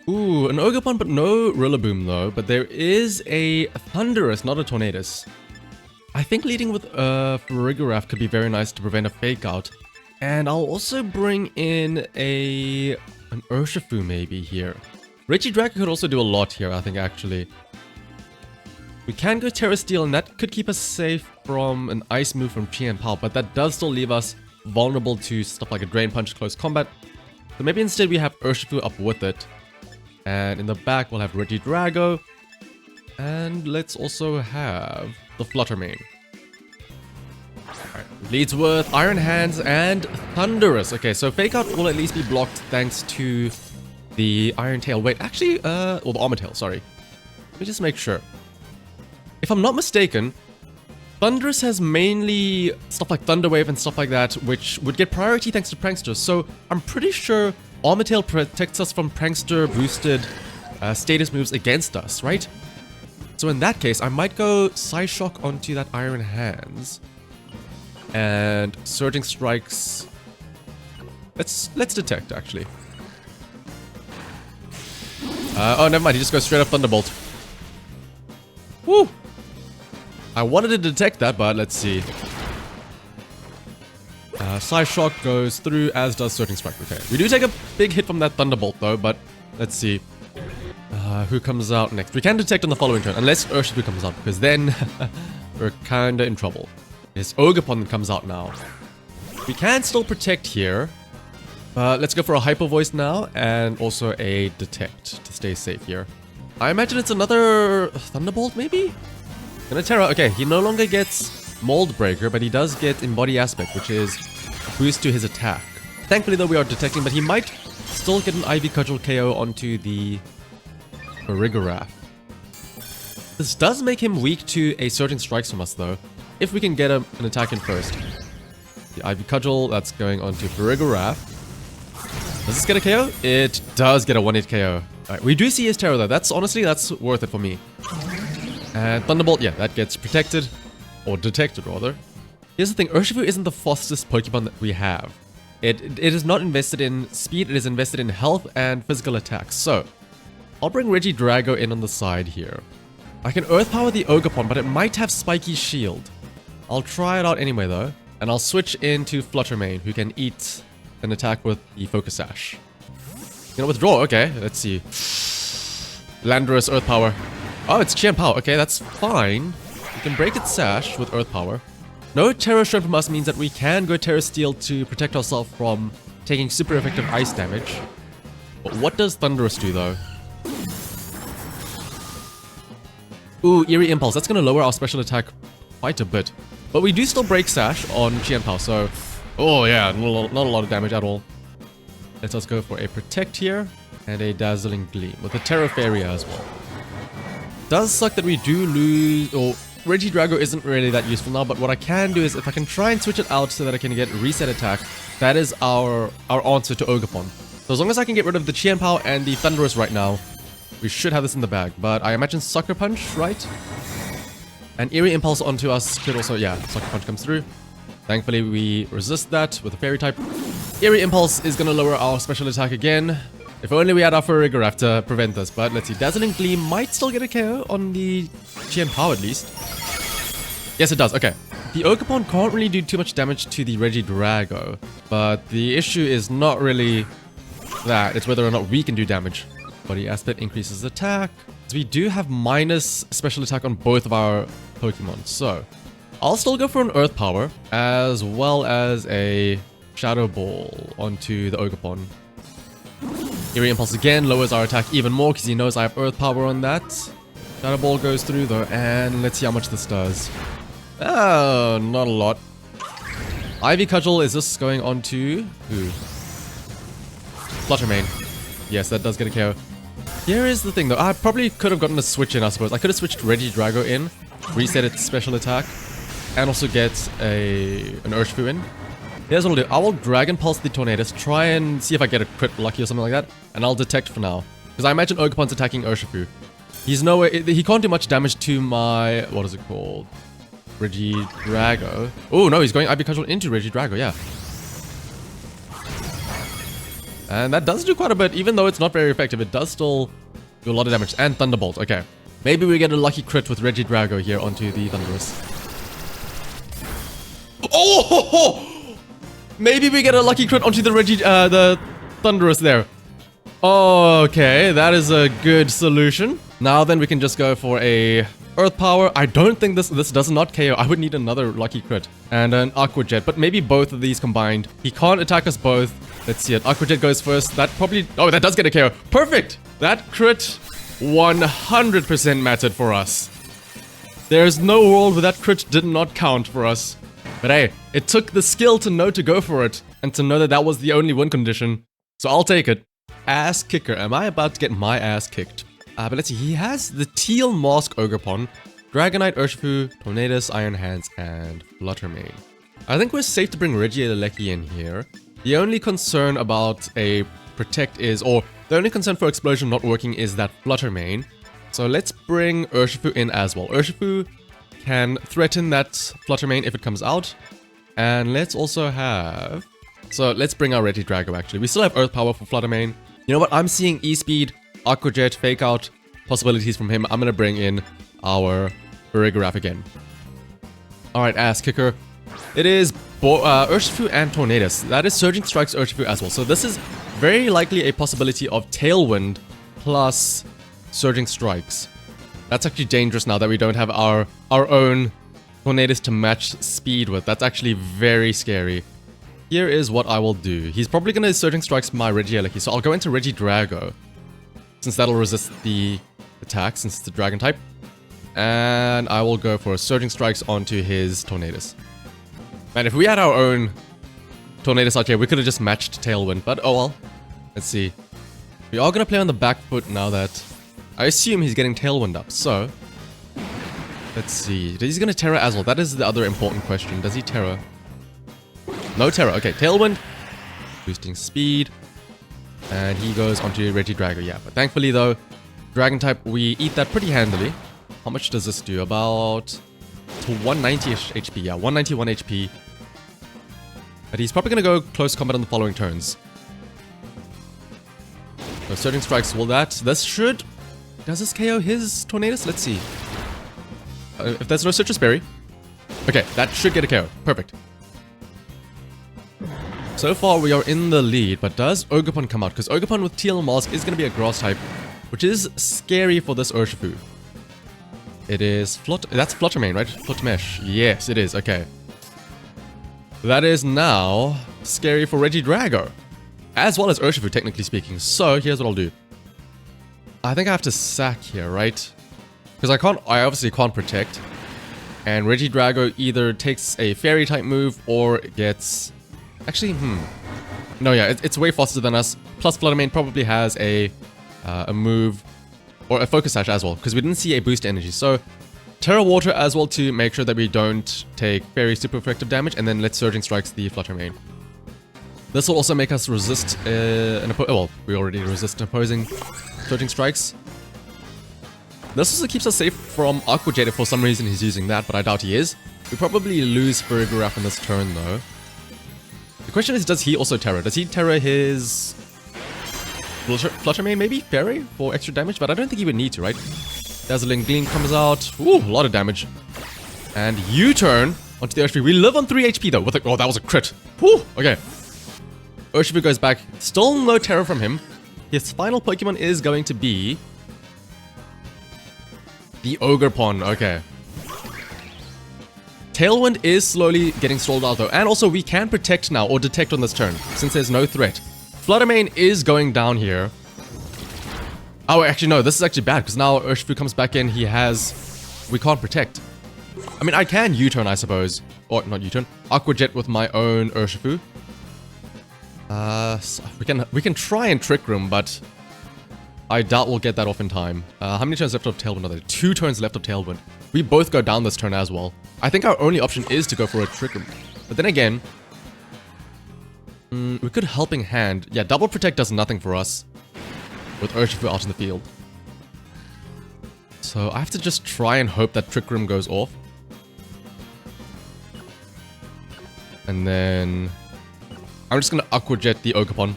Ooh, an Ogerpon, but no Rillaboom though. But there is a Thunderous, not a Tornadus. I think leading with Farigiraf could be very nice to prevent a fake out. And I'll also bring in an Urshifu maybe here. Regidrago could also do a lot here, I think, actually. We can go Terra Steel, and that could keep us safe from an Ice move from Chien-Pao, but that does still leave us vulnerable to stuff like a Drain Punch, Close Combat. So maybe instead we have Urshifu up with it. And in the back, we'll have Regidrago. And let's also have the Fluttermane. Alright, leads with Iron Hands and Thunderous. Okay, so Fake Out will at least be blocked thanks to the Iron Tail. Wait, actually, or the Armor Tail, sorry. Let me just make sure. If I'm not mistaken, Thunderous has mainly stuff like Thunder Wave and stuff like that, which would get priority thanks to Prankster. So I'm pretty sure Armor Tail protects us from Prankster boosted status moves against us, right? So in that case, I might go Psyshock onto that Iron Hands. And Surging Strikes. Let's detect, actually. Oh, never mind. He just goes straight up Thunderbolt. Woo! I wanted to detect that, but let's see. Psyshock goes through, as does Surging Strike. Okay. We do take a big hit from that Thunderbolt, though, but let's see. Who comes out next? We can detect on the following turn, unless Urshifu comes out, because then we're kinda in trouble. It's Ogerpon that comes out now. We can still protect here, but let's go for a Hyper Voice now, and also a Detect to stay safe here. I imagine it's another Thunderbolt, maybe? Gonna Terra. Okay, he no longer gets Mold Breaker, but he does get Embody Aspect, which is a boost to his attack. Thankfully, though, we are detecting, but he might still get an Ivy Cudgel KO onto the Farigiraf. This does make him weak to a Surging Strikes from us, though, if we can get an attack in first. The Ivy Cudgel, that's going onto Farigiraf. Does this get a KO? It does get a 1-hit KO. Alright, we do see his Terror, though. That's worth it for me. And Thunderbolt, yeah, that gets protected. Or detected, rather. Here's the thing, Urshifu isn't the fastest Pokemon that we have. It is not invested in speed, it is invested in health and physical attacks. So, I'll bring Regidrago in on the side here. I can Earth Power the Ogerpon, but it might have Spiky Shield. I'll try it out anyway, though. And I'll switch into Fluttermane, who can eat an attack with the Focus Sash. Gonna withdraw, okay, let's see. Landorus Earth Power. Oh, it's Chien-Pao. Okay, that's fine. We can break its Sash with Earth Power. No Terra Shred from us means that we can go Terra Steel to protect ourselves from taking super effective ice damage. But what does Thunderous do, though? Ooh, Eerie Impulse. That's going to lower our special attack quite a bit. But we do still break Sash on Chien-Pao, so... Oh, yeah, not a lot of damage at all. Let us go for a Protect here, and a Dazzling Gleam, with a Terra Fairy as well. Does suck that we do lose, or Regidrago isn't really that useful now, but what I can do is if I can try and switch it out so that I can get Reset Attack, that is our answer to Ogerpon. So as long as I can get rid of the Chien-Pao and the Thunderous right now, we should have this in the bag. But I imagine Sucker Punch, right? And Eerie Impulse onto us could also, yeah, Sucker Punch comes through. Thankfully we resist that with a Fairy type. Eerie Impulse is going to lower our special attack again. If only we had our Farigiraf to prevent this, but let's see. Dazzling Gleam might still get a KO on the Chien-Pao at least. Yes, it does. Okay. The Ogerpon can't really do too much damage to the Regidrago, but the issue is not really that. It's whether or not we can do damage. Body Aspect increases attack. So we do have minus special attack on both of our Pokemon, so I'll still go for an Earth Power, as well as a Shadow Ball onto the Ogerpon. Eerie Impulse again lowers our attack even more because he knows I have Earth Power on that. Shadow Ball goes through though, and let's see how much this does. Oh, not a lot. Ivy Cudgel, is this going on to who? Fluttermane. Yes, that does get a KO. Here is the thing though, I probably could have gotten a switch in, I suppose. I could have switched Regidrago in, reset its special attack, and also get an Urshifu in. Here's what I'll do. I will Dragon Pulse the Tornadus, try and see if I get a crit lucky or something like that, and I'll Detect for now. Because I imagine Ogerpon's attacking Urshifu. He's nowhere, he can't do much damage to my, what is it called? Regidrago. Oh no, he's going Ivy Cudgel into Regidrago, yeah. And that does do quite a bit, even though it's not very effective. It does still do a lot of damage. And Thunderbolt, okay. Maybe we get a lucky crit with Regidrago here onto the Thunderous. Oh! Maybe we get a lucky crit onto the Thunderous there. Okay, that is a good solution. Now then we can just go for a Earth Power. I don't think this does not KO. I would need another lucky crit and an Aqua Jet, but maybe both of these combined. He can't attack us both. Let's see it. Aqua Jet goes first. That probably... Oh, that does get a KO. Perfect! That crit 100% mattered for us. There's no world where that crit did not count for us. But hey, it took the skill to know to go for it and to know that that was the only win condition. So I'll take it. Ass kicker. Am I about to get my ass kicked? But let's see. He has the Teal Mask Ogerpon, Dragonite, Urshifu, Tornadus, Iron Hands, and Fluttermane. I think we're safe to bring Regieleki in here. The only concern about a Protect is, or the only concern for Explosion not working is that Fluttermane. So let's bring Urshifu in as well. Urshifu can threaten that Fluttermane if it comes out. And let's also have... So let's bring our Regidrago actually. We still have Earth Power for Fluttermane. You know what? I'm seeing E-Speed, Aqua Jet, Fake Out possibilities from him. I'm going to bring in our Farigiraf again. Alright, Ass Kicker. It is Urshifu and Tornadus. That is Surging Strikes Urshifu as well. So this is very likely a possibility of Tailwind plus Surging Strikes. That's actually dangerous now that we don't have our own Tornadus to match speed with. That's actually very scary. Here is what I will do. He's probably going to Surging Strikes my Regieleki, so I'll go into Regidrago, since that'll resist the attack, since it's a Dragon type. And I will go for Surging Strikes onto his Tornadus. Man, if we had our own Tornadus out here, we could have just matched Tailwind, but oh well. Let's see. We are going to play on the back foot now that I assume he's getting Tailwind up, so... Let's see. He's going to Terra as well. That is the other important question. Does he Terra? No Terra. Okay, Tailwind. Boosting speed. And he goes onto Regidrago. Yeah, but thankfully though, Dragon type, we eat that pretty handily. How much does this do? About to 190-ish HP. Yeah, 191 HP. But he's probably going to go close combat on the following turns. So Surging Strikes, will that... This should... Does this KO his Tornadus? Let's see. If there's no Citrus Berry... Okay, that should get a KO. Perfect. So far, we are in the lead, but does Ogerpon come out? Because Ogerpon with Teal Mask is going to be a Grass type, which is scary for this Urshifu. It is That's Fluttermane, right? Fluttermesh. Yes, it is. Okay. That is now scary for Regidrago, as well as Urshifu, technically speaking. So here's what I'll do. I think I have to sack here, right? Because I obviously can't Protect. And Regidrago either takes a Fairy type move or gets... Actually, no, yeah, it's way faster than us. Plus, Fluttermane probably has a move or a Focus Sash as well, because we didn't see a boost energy. So, Terra Water as well to make sure that we don't take very super effective damage, and then let's Surging Strikes the Fluttermane. This will also make us resist well, we already resist opposing Surging Strikes. This also keeps us safe from Aqua Jet if for some reason he's using that, but I doubt he is. We probably lose Farigiraf on this turn though. The question is, does he also Terra? Does he Terra his Fluttermane maybe? Fairy for extra damage? But I don't think he would need to, right? Dazzling Gleam comes out. Ooh, a lot of damage. And U-turn onto the Urshifu. We live on 3 HP though. Oh, that was a crit. Whew, okay. Urshifu goes back. Still no Terra from him. His final Pokemon is going to be... the Ogerpon. Okay. Tailwind is slowly getting stalled out though, and also we can Protect now, or Detect on this turn, since there's no threat. Fluttermane is going down here. Oh, actually no, this is actually bad, because now Urshifu comes back in, we can't Protect. I mean, I can U-turn, I suppose. Or, not U-turn, Aqua Jet with my own Urshifu. So we can try and Trick Room, but I doubt we'll get that off in time. How many turns left of Tailwind are there? 2 turns left of Tailwind. We both go down this turn as well. I think our only option is to go for a Trick Room. But then again, we could Helping Hand. Yeah, Double Protect does nothing for us with Urshifu out in the field. So I have to just try and hope that Trick Room goes off. And then I'm just going to Aqua Jet the Ogerpon.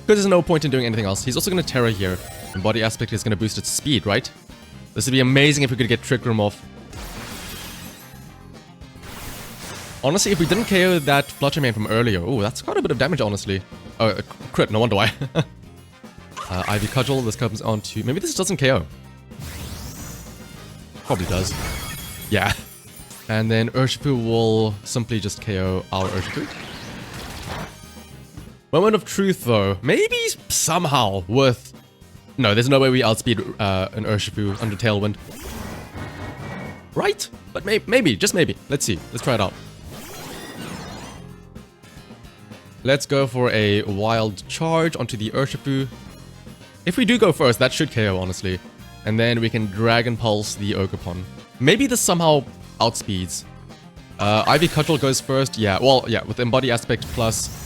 Because there's no point in doing anything else. He's also going to Terra here. And Body Aspect is going to boost its speed, right? This would be amazing if we could get Trick Room off. Honestly, if we didn't KO that Flutter Mane from earlier... Oh, that's quite a bit of damage, honestly. Oh, a crit, no wonder why. Ivy Cudgel, this comes on to... Maybe this doesn't KO. Probably does. Yeah. And then Urshifu will simply just KO our Urshifu. Moment of Truth, though. Maybe somehow worth... No, there's no way we outspeed an Urshifu under Tailwind. Right? But maybe, just maybe. Let's see. Let's try it out. Let's go for a Wild Charge onto the Urshifu. If we do go first, that should KO, honestly. And then we can Dragon Pulse the Ogerpon. Maybe this somehow outspeeds. Ivy Cudgel goes first. Yeah, well, yeah, with Embody Aspect plus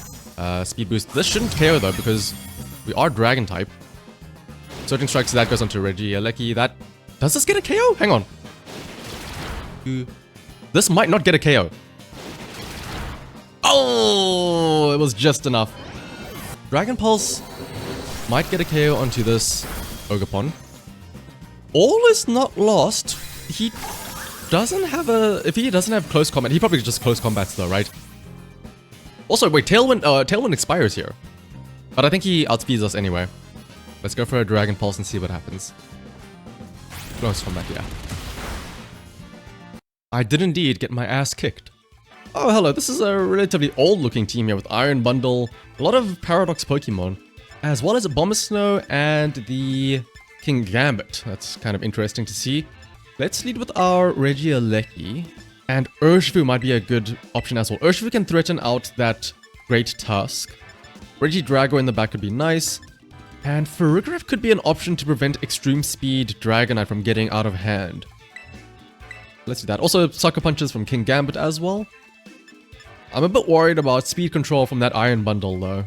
Speed Boost. This shouldn't KO, though, because we are Dragon type. Certain Strikes, that goes onto Regieleki. That... Does this get a KO? Hang on. This might not get a KO. Oh, it was just enough. Dragon Pulse might get a KO onto this Ogerpon. All is not lost. He doesn't have a... If he doesn't have close combat, he probably just close combats though, right? Also, wait, Tailwind expires here. But I think he outspeeds us anyway. Let's go for a Dragon Pulse and see what happens. Close combat, yeah. I did indeed get my ass kicked. Oh, hello, this is a relatively old-looking team here with Iron Bundle, a lot of Paradox Pokemon, as well as Abomasnow and the King Gambit. That's kind of interesting to see. Let's lead with our Regieleki, and Urshifu might be a good option as well. Urshifu can threaten out that Great Tusk. Regidrago in the back could be nice, and Farigiraf could be an option to prevent Extreme Speed Dragonite from getting out of hand. Let's do that. Also, Sucker Punches from King Gambit as well. I'm a bit worried about speed control from that Iron Bundle, though.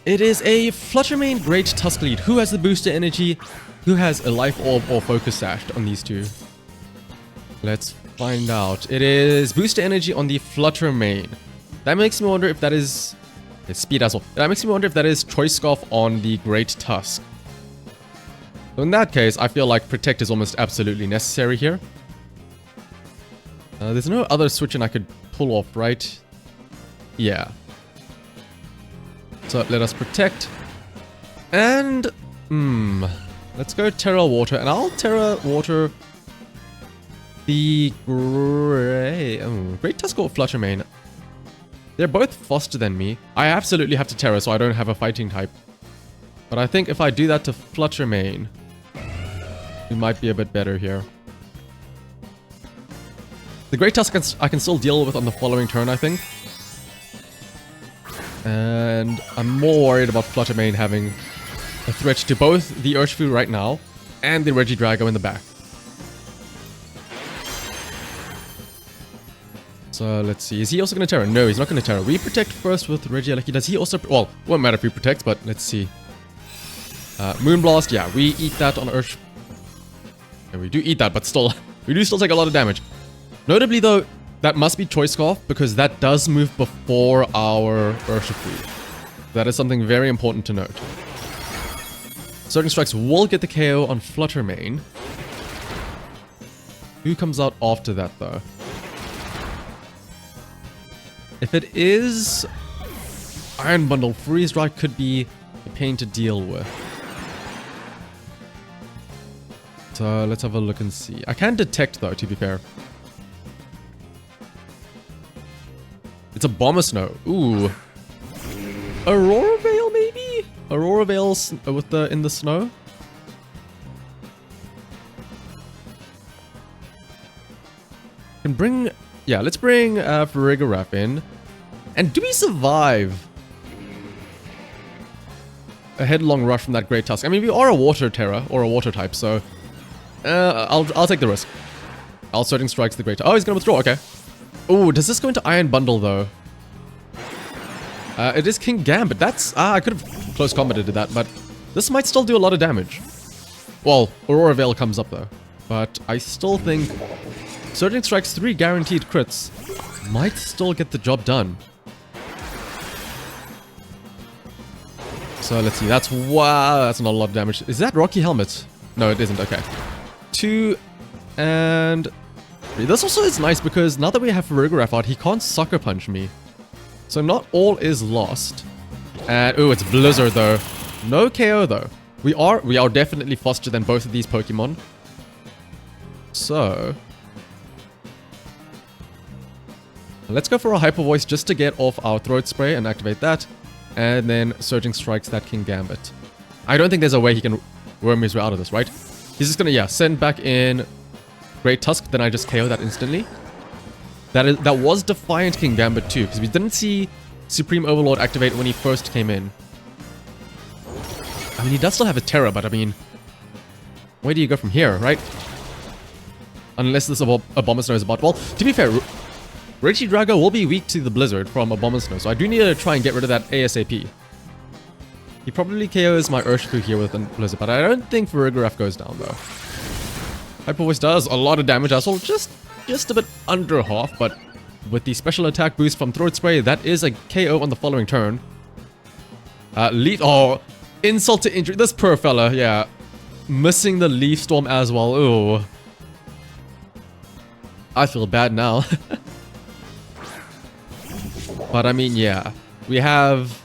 It is a Flutter Mane Great Tusk lead. Who has the booster energy? Who has a Life Orb or Focus Sash on these two? Let's find out. It is booster energy on the Flutter Mane. That makes me wonder if that is... It's speed as well. That makes me wonder if that is Choice Scarf on the Great Tusk. So in that case, I feel like Protect is almost absolutely necessary here. There's no other switch-in I could pull off, right? Yeah. So let us Protect. And... let's go Terra Water. And I'll Terra Water the Great Tusk or Flutter Mane. They're both faster than me. I absolutely have to Terra, so I don't have a fighting type. But I think if I do that to Flutter Mane, we might be a bit better here. The Great Tusk I can still deal with on the following turn, I think. And I'm more worried about Flutter Mane having a threat to both the Urshifu right now and the Regidrago in the back. So let's see. Is he also going to Terra? No, he's not going to Terra. We Protect first with Regieleki. Does he also... Well, won't matter if he protects, but let's see. Moonblast, yeah, we eat that on Urshifu. Yeah, we do eat that, but still, we do still take a lot of damage. Notably, though, that must be Choice Scarf, because that does move before our Urshifu. That is something very important to note. Certain Strikes will get the KO on Flutter Mane. Who comes out after that, though? If it is Iron Bundle, Freeze Dry could be a pain to deal with. So let's have a look and see. I can Detect, though, to be fair. It's a Abomasnow. Ooh. Aurora Veil, maybe? Aurora Veil with the in the snow? Can bring... Yeah, let's bring Farigiraf in. And do we survive a headlong rush from that Great Tusk? I mean, we are a Water Terra, or a Water type, so... I'll take the risk. I'll Certain Strikes the Great Tusk. Oh, he's gonna withdraw, okay. Ooh, does this go into Iron Bundle, though? It is King Gambit. That's... I could have close combated that, but this might still do a lot of damage. Well, Aurora Veil comes up, though. But I still think Certain Strikes 3 guaranteed crits might still get the job done. So let's see. Wow, that's not a lot of damage. Is that Rocky Helmet? No, it isn't. Okay. 2 and 3. This also is nice because now that we have Farigiraf out, he can't Sucker Punch me. So not all is lost. And oh, it's Blizzard though. No KO though. We are definitely faster than both of these Pokemon. So let's go for a Hyper Voice just to get off our Throat Spray and activate that. And then Surging Strikes that King Gambit. I don't think there's a way he can worm his way out of this, right? He's just gonna, yeah, send back in Great Tusk, then I just KO that instantly. That was Defiant King Gambit too, because we didn't see Supreme Overlord activate when he first came in. I mean, he does still have a Terror, but I mean, where do you go from here, right? Unless this Abomasnow is about... Well, to be fair, Regidrago will be weak to the Blizzard from Abomasnow, so I do need to try and get rid of that ASAP. He probably KOs my Urshifu here with a Blizzard, but I don't think Farigiraf goes down though. Hyper Voice does a lot of damage as well, just a bit under half, but with the special attack boost from Throat Spray, that is a KO on the following turn. Oh, insult to injury. This poor fella, yeah. Missing the Leaf Storm as well. Ooh. I feel bad now. But I mean, yeah. We have...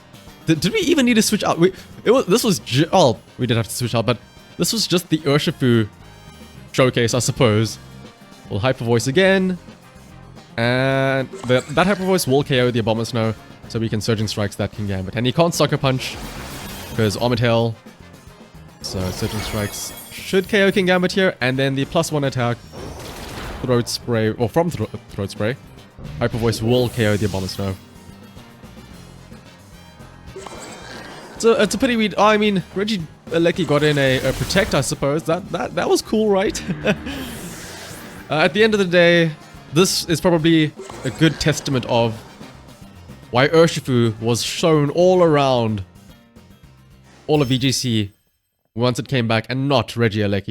Did we even need to switch out? We did have to switch out, but this was just the Urshifu showcase, I suppose. We'll Hyper Voice again. And that Hyper Voice will KO the Abomasnow, so we can Surging Strikes that King Gambit. And he can't Sucker Punch, because Armored Hail. So Surging Strikes should KO King Gambit here, and then the +1 attack, Throat Spray, or from Throat Spray, Hyper Voice will KO the Abomasnow. So it's a pity I mean, Regieleki got in a Protect, I suppose. That was cool, right? At the end of the day, this is probably a good testament of why Urshifu was shown all around all of VGC once it came back, and not Regieleki.